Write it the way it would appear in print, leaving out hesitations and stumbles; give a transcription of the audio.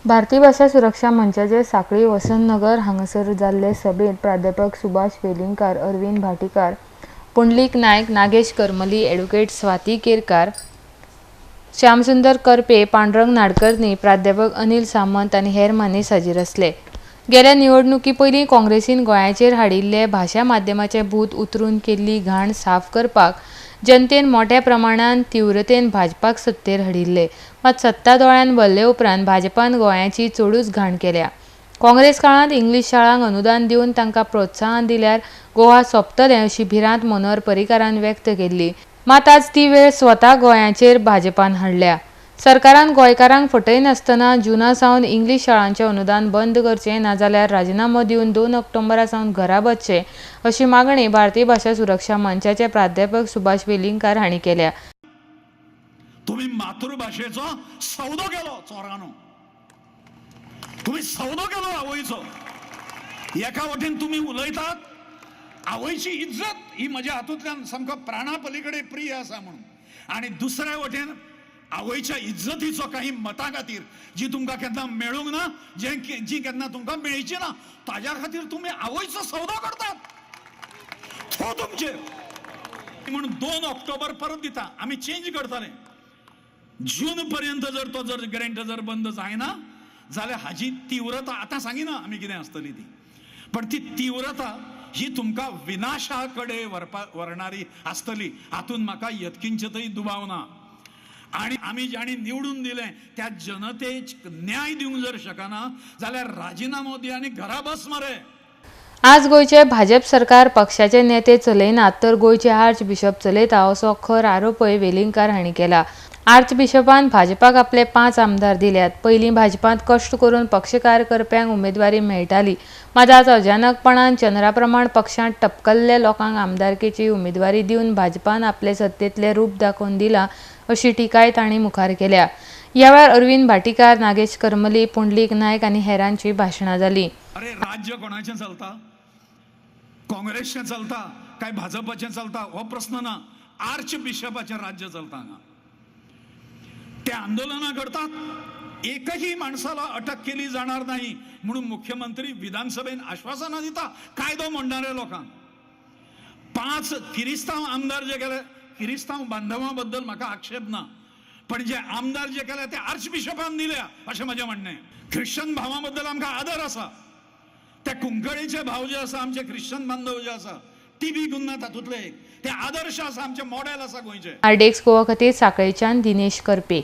भारतीय भाषा सुरक्षा मंचाचे साखळी वसंतनगर हांगासर जाल्ले सभेत प्राध्यापक सुभाष वेलिंगकार, अरविंद भाटीकार, पुंडलीक नायक, नागेश करमली, ॲडव्होकेट स्वाती केरकार, श्यामसुंदर करपे, पांडुरंग नाडकर्णी, प्राध्यापक अनिल सामंत आनी हेर मानेस हाजीर आसले। गेल्या निवडणुकी पयलीं काँग्रेसीन गोंयाचेर हाडिल्ले भाशा माध्यमाचे भूत उतरून केल्ली घाण साफ करपाक जनतेन मोठ्या प्रमाणात तीव्रतेन भाजपाक सत्तेर हाडिल्ले, मात सत्ता दोळ्यान भरले उपरांत भाजपान गोंयाची चडूच घाण केल्या। काँग्रेस काळांत इंग्लीश शाळांक अनुदान दिवन तांकां प्रोत्साहन दिल्यार गोवा सोंपतलें अशी भिरांत मनोहर पर्रीकारान व्यक्त केल्ली, मात आज ती वेळ स्वता गोंयाचेर भाजपान हाडल्या। सरकारान गोंयकारांक फटयनासतना जुना सावन इंग्लीश शाळांचें अनुदान बंद करचें, नाजाल्यार राजिनामो दिवन 2 ऑक्टोबरा सावन घरा बसचें अशी मागणी भारतीय भाषा सुरक्षा मंचाचे प्राध्यापक सुभाष वेलिंगकार हांणी केल्या। तुम्ही मातृभाषेचो सौदो केलो चोरानो, तुम्ही सौदो केलो आवयचो। एका वटेन तुम्ही उलयतात आवयची इज्जत ही म्हज्या हातूंतल्यान सामको प्राणा पलीकडे प्रिय आसा म्हणून, आणि दुसऱ्या वटेन आवयच्या इज्जतीचो काही मतां खातीर जी तुमकां केन्ना मेळूंक ना, जी केन्ना तुमकां मेळची ना, ताज्या खातीर तुम्ही आवयचो सौदो करतात। थो तुमचे म्हणून 2 ऑक्टोबर परत दिता, आमी चेंज करतले। जून पर्यंत जर ग्रँट जर बंद जायना जाल्यार हाजी तीव्रता आतां सांगिना आमी कितें आसतली ती, पण ती तीव्रता ही तुमकां विनाशाकडे व्हरणारी आसतली, हातून म्हाका यत्किंचितय दुबाव ना। आणि आमी ज्यांनी निवडून दिलें त्या जनतेक न्याय दिवंक जर शकना जाल्यार राजिनामो दी आनी घरा बस मरे। आज गोयचे भाजप सरकार पक्षाचे नेते चलयनात, तर गोयचे आर्च बिशप चलयता असो खर आरोपय वेलिंगकार हांणी केला। आर्च बिशपान भाजपाक आपले 5 आमदार दिल्यात। पयलीं भाजपांत कश्ट करून पक्षकार करप्यांक उमेदवारी मेळटाली, मात आज अचानकपणान चंद्रा प्रमाण पक्षांत टपकल्ल्या लोकांक आमदारकेची उमेदवारी दिवन भाजपान आपले सत्तेतले रूप दाखोवन दिला अशी टिकाय तांणी मुखार केल्या। ह्या वेळार अरविंद भाटीकार, नागेश करमली, पुंडलीक नायक आनी हेरांची भाशणां जाली। अरे राज्य कोणाचें चलता? काँग्रेसचें चलता काय भाजपाचें चलता हो प्रश्न ना, आर्च बिशपाचें राज्य चलता हांगा। ते आंदोलना करतात, एकही माणसाला अटक केली जाणार नाही म्हणून मुख्यमंत्री विधानसभेत आश्वासना दिता कायदो म्हणणाऱ्या लोकांक। 5 किरिस्तांव आमदार जे केले, किरिस्तांव बांधवांबद्दल म्हाका आक्षेप ना, पण जे आमदार जे केले ते आर्च बिशपान दिल्या अशें म्हजें म्हणणें। ख्रिश्चन भावांबद्दल आमकां आदर आसा, ते कुंकळीचे भाव जे आसा, आमचे ख्रिश्चन बांधव जे आसा, ती बी गुन्ना तातूंतले ते आदर्श आसा, आमचे मॉडेल आसा गोंयचे। आरडेक्स गोवा खातीर साखळेच्यान दिनेश करपे।